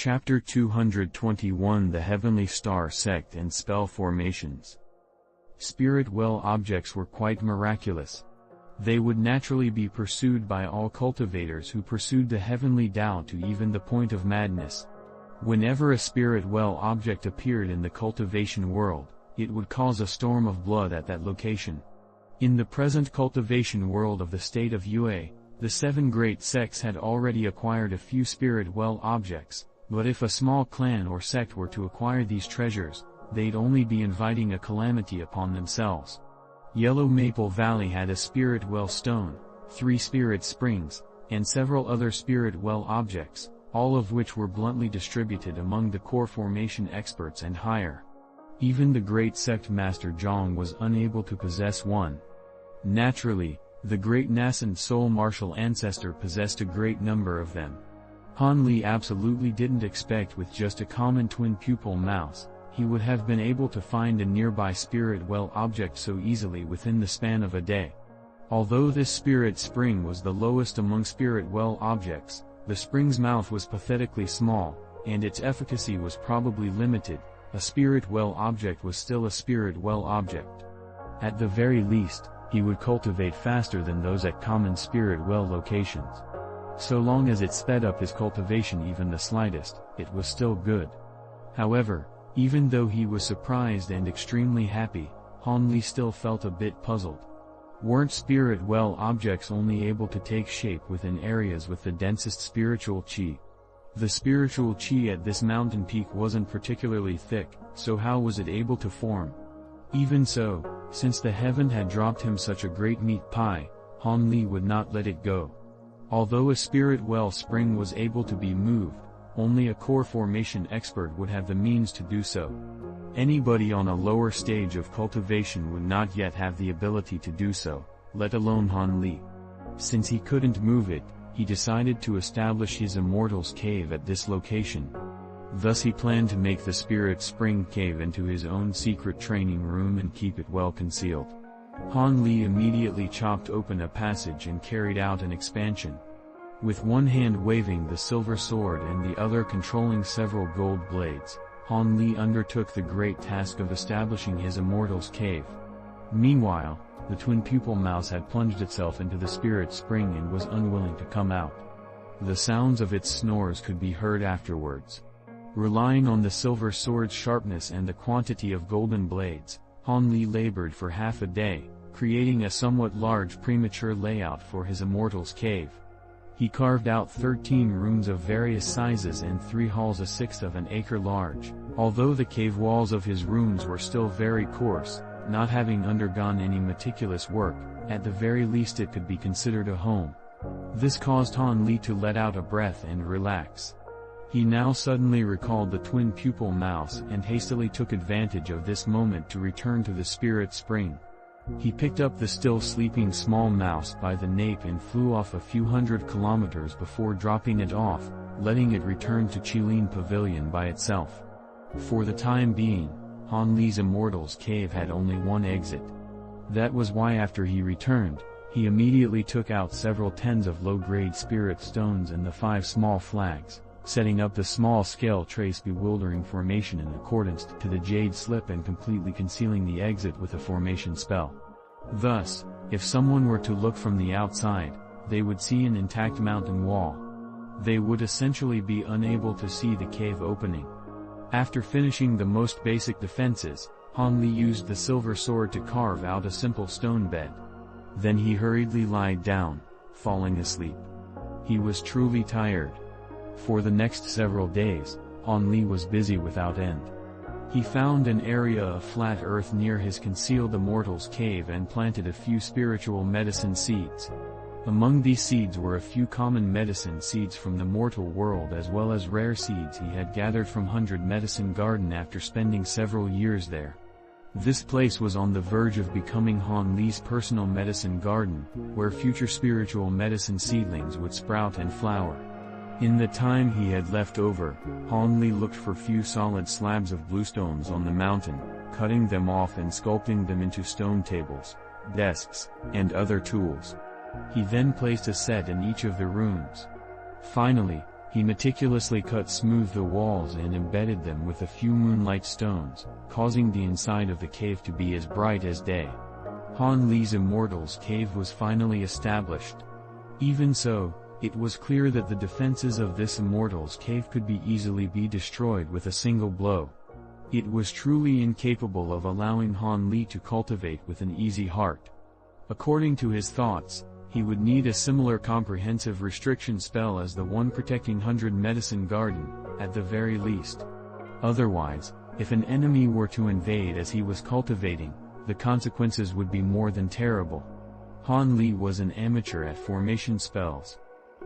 Chapter 221 The Heavenly Star Sect and Spell Formations. Spirit well objects were quite miraculous. They would naturally be pursued by all cultivators who pursued the heavenly Tao to even the point of madness. Whenever a spirit well object appeared in the cultivation world, it would cause a storm of blood at that location. In the present cultivation world of the state of Yue, the 7 great sects had already acquired a few spirit well objects. But if a small clan or sect were to acquire these treasures, they'd only be inviting a calamity upon themselves. Yellow Maple Valley had a spirit well stone, 3 spirit springs, and several other spirit well objects, all of which were bluntly distributed among the core formation experts and higher. Even the great sect master Zhang was unable to possess one. Naturally, the great nascent soul martial ancestor possessed a great number of them. Han Li absolutely didn't expect with just a common twin pupil mouse, he would have been able to find a nearby spirit well object so easily within the span of a day. Although this spirit spring was the lowest among spirit well objects, the spring's mouth was pathetically small, and its efficacy was probably limited. A spirit well object was still a spirit well object. At the very least, he would cultivate faster than those at common spirit well locations. So long as it sped up his cultivation even the slightest, it was still good. However, even though he was surprised and extremely happy, Han Li still felt a bit puzzled. Weren't spirit well objects only able to take shape within areas with the densest spiritual qi? The spiritual qi at this mountain peak wasn't particularly thick, so how was it able to form? Even so, since the heaven had dropped him such a great meat pie, Han Li would not let it go. Although a spirit well spring was able to be moved, only a core formation expert would have the means to do so. Anybody on a lower stage of cultivation would not yet have the ability to do so, let alone Han Li. Since he couldn't move it, he decided to establish his Immortal's cave at this location. Thus he planned to make the spirit spring cave into his own secret training room and keep it well concealed. Han Li immediately chopped open a passage and carried out an expansion. With one hand waving the silver sword and the other controlling several gold blades, Han Li undertook the great task of establishing his Immortal's cave. Meanwhile, the twin pupil mouse had plunged itself into the spirit spring and was unwilling to come out. The sounds of its snores could be heard afterwards. Relying on the silver sword's sharpness and the quantity of golden blades, Han Li labored for half a day, creating a somewhat large premature layout for his Immortal's cave. He carved out 13 rooms of various sizes and 3 halls 1/6 of an acre large. Although the cave walls of his rooms were still very coarse, not having undergone any meticulous work, at the very least it could be considered a home. This caused Han Li to let out a breath and relax. He now suddenly recalled the twin pupil mouse and hastily took advantage of this moment to return to the spirit spring. He picked up the still sleeping small mouse by the nape and flew off a few hundred kilometers before dropping it off, letting it return to Qilin Pavilion by itself. For the time being, Han Li's Immortal's cave had only one exit. That was why after he returned, he immediately took out several tens of low-grade spirit stones and the 5 small flags, setting up the small-scale trace bewildering formation in accordance to the jade slip and completely concealing the exit with a formation spell. Thus, if someone were to look from the outside, they would see an intact mountain wall. They would essentially be unable to see the cave opening. After finishing the most basic defenses, Han Li used the silver sword to carve out a simple stone bed. Then he hurriedly lied down, falling asleep. He was truly tired. For the next several days, Han Li was busy without end. He found an area of flat earth near his concealed Immortal's cave and planted a few spiritual medicine seeds. Among these seeds were a few common medicine seeds from the mortal world as well as rare seeds he had gathered from 100 Medicine Garden after spending several years there. This place was on the verge of becoming Han Li's personal medicine garden, where future spiritual medicine seedlings would sprout and flower. In the time he had left over, Han Li looked for few solid slabs of bluestones on the mountain, cutting them off and sculpting them into stone tables, desks, and other tools. He then placed a set in each of the rooms. Finally, He meticulously cut smooth the walls and embedded them with a few moonlight stones, causing the inside of the cave to be as bright as day. Han Li's Immortal's cave was finally established. Even so, it was clear that the defenses of this Immortal's cave could be easily be destroyed with a single blow. It was truly incapable of allowing Han Li to cultivate with an easy heart. According to his thoughts, he would need a similar comprehensive restriction spell as the one protecting 100 Medicine Garden, at the very least. Otherwise, if an enemy were to invade as he was cultivating, the consequences would be more than terrible. Han Li was an amateur at formation spells.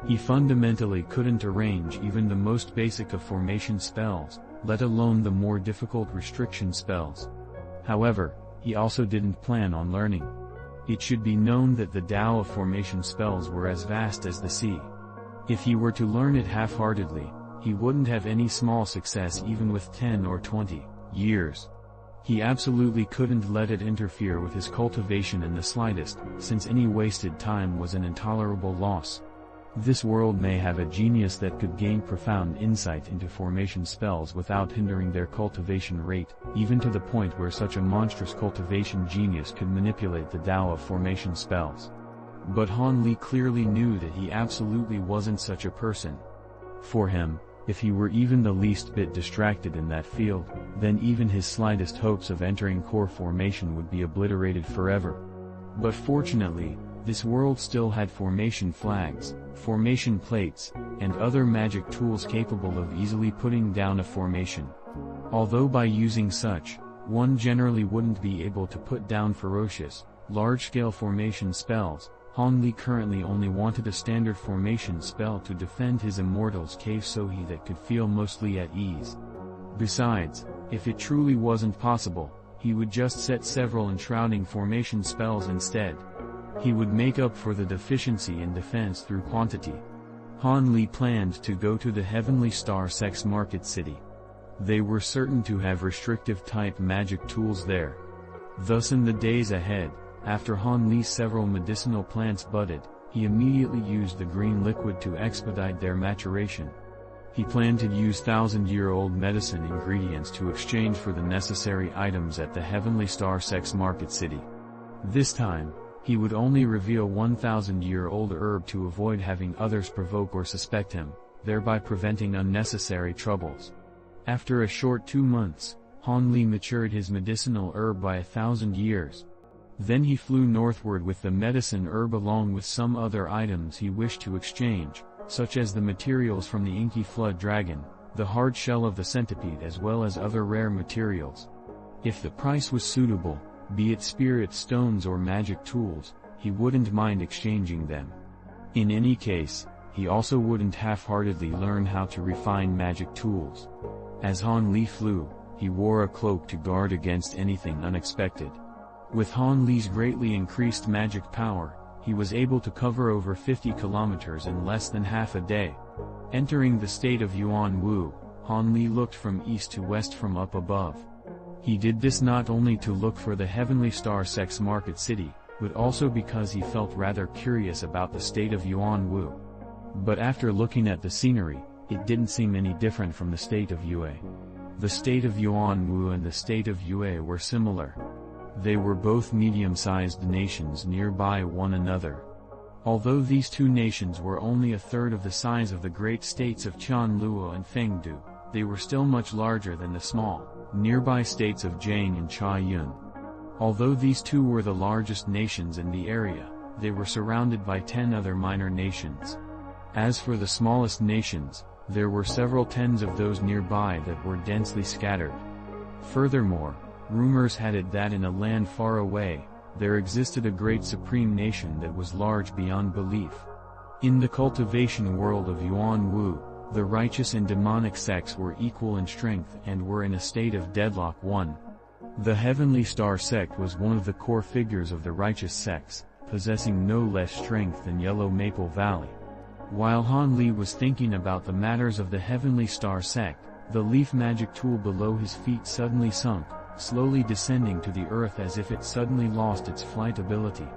He fundamentally couldn't arrange even the most basic of formation spells, let alone the more difficult restriction spells. However, he also didn't plan on learning. It should be known that the Tao of formation spells were as vast as the sea. If he were to learn it half-heartedly, he wouldn't have any small success even with 10 or 20 years. He absolutely couldn't let it interfere with his cultivation in the slightest, since any wasted time was an intolerable loss. This world may have a genius that could gain profound insight into formation spells without hindering their cultivation rate, even to the point where such a monstrous cultivation genius could manipulate the Tao of formation spells. But Han Li clearly knew that he absolutely wasn't such a person. For him, if he were even the least bit distracted in that field, then even his slightest hopes of entering core formation would be obliterated forever. But fortunately, this world still had formation flags, formation plates, and other magic tools capable of easily putting down a formation. Although by using such, one generally wouldn't be able to put down ferocious, large-scale formation spells, Han Li currently only wanted a standard formation spell to defend his Immortal's cave so he that could feel mostly at ease. Besides, if it truly wasn't possible, he would just set several enshrouding formation spells instead. He would make up for the deficiency in defense through quantity. Han Li planned to go to the Heavenly Star Sect's market city. They were certain to have restrictive type magic tools there. Thus in the days ahead, after Han Li's several medicinal plants budded, he immediately used the green liquid to expedite their maturation. He planned to use 1,000-year-old medicine ingredients to exchange for the necessary items at the Heavenly Star Sect's market city. This time, he would only reveal 1,000-year-old herb to avoid having others provoke or suspect him, thereby preventing unnecessary troubles. After a short 2 months, Han Li matured his medicinal herb by 1,000 years. Then he flew northward with the medicine herb along with some other items he wished to exchange, such as the materials from the inky flood dragon, the hard shell of the centipede as well as other rare materials. If the price was suitable, be it spirit stones or magic tools, he wouldn't mind exchanging them. In any case, he also wouldn't half-heartedly learn how to refine magic tools. As Han Li flew, he wore a cloak to guard against anything unexpected. With Han Li's greatly increased magic power, he was able to cover over 50 kilometers in less than half a day. Entering the state of Yuan Wu, Han Li looked from east to west from up above. He did this not only to look for the Heavenly Star Sect's market city, but also because he felt rather curious about the state of Yuan Wu. But after looking at the scenery, it didn't seem any different from the state of Yue. The state of Yuan Wu and the state of Yue were similar. They were both medium-sized nations nearby one another. Although these two nations were only a third of the size of the great states of Qianluo and Fengdu, they were still much larger than the small, nearby states of Jiang and Chaiyun. Although these two were the largest nations in the area, they were surrounded by 10 other minor nations. As for the smallest nations, there were several tens of those nearby that were densely scattered. Furthermore, rumors had it that in a land far away, there existed a great supreme nation that was large beyond belief. In the cultivation world of Yuan Wu, the righteous and demonic sects were equal in strength and were in a state of deadlock. The Heavenly Star Sect was one of the core figures of the righteous sects, possessing no less strength than Yellow Maple Valley. While Han Li was thinking about the matters of the Heavenly Star Sect, the leaf magic tool below his feet suddenly sunk, slowly descending to the earth as if it suddenly lost its flight ability.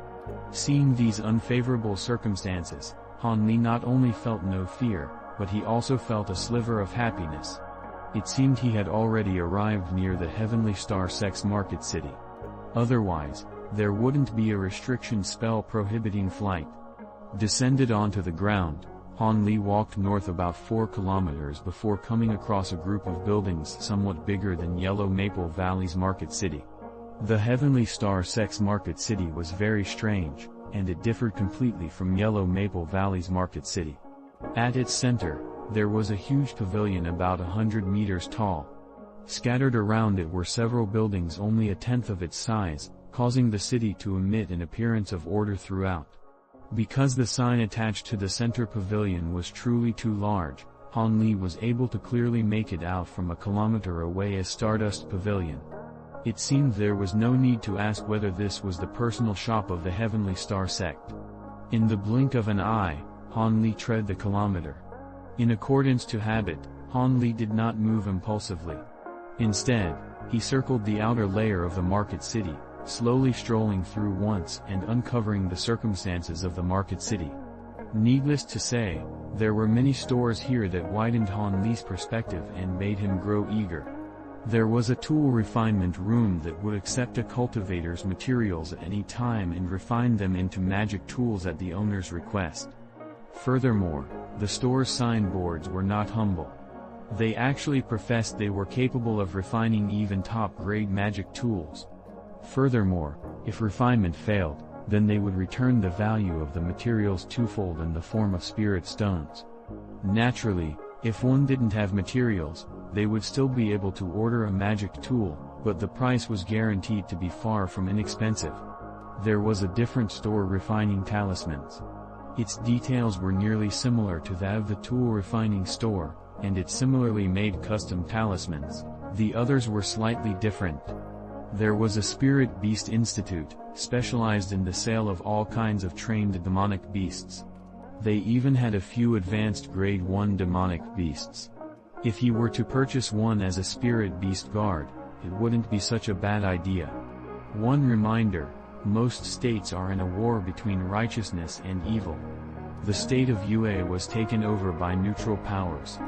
Seeing these unfavorable circumstances, Han Li not only felt no fear, but he also felt a sliver of happiness. It seemed he had already arrived near the Heavenly Star Sect's market city. Otherwise, there wouldn't be a restriction spell prohibiting flight. Descended onto the ground, Han Li walked north about 4 kilometers before coming across a group of buildings somewhat bigger than Yellow Maple Valley's market city. The Heavenly Star Sect's market city was very strange, and it differed completely from Yellow Maple Valley's market city. At its center, there was a huge pavilion about 100 meters tall. Scattered around it were several buildings only a tenth of its size, causing the city to emit an appearance of order throughout. Because the sign attached to the center pavilion was truly too large, Han Li was able to clearly make it out from a kilometer away as Stardust Pavilion. It seemed there was no need to ask whether this was the personal shop of the Heavenly Star Sect. In the blink of an eye, Han Li tread the kilometer. In accordance to habit, Han Li did not move impulsively. Instead, he circled the outer layer of the market city, slowly strolling through once and uncovering the circumstances of the market city. Needless to say, there were many stores here that widened Han Li's perspective and made him grow eager. There was a tool refinement room that would accept a cultivator's materials at any time and refine them into magic tools at the owner's request. Furthermore, the store's signboards were not humble. They actually professed they were capable of refining even top-grade magic tools. Furthermore, if refinement failed, then they would return the value of the materials twofold in the form of spirit stones. Naturally, if one didn't have materials, they would still be able to order a magic tool, but the price was guaranteed to be far from inexpensive. There was a different store refining talismans. Its details were nearly similar to that of the tool refining store, and it similarly made custom talismans. The others were slightly different. There was a Spirit Beast Institute, specialized in the sale of all kinds of trained demonic beasts. They even had a few advanced Grade 1 demonic beasts. If you were to purchase one as a Spirit Beast Guard, it wouldn't be such a bad idea. One reminder, most states are in a war between righteousness and evil. The state of UA was taken over by neutral powers.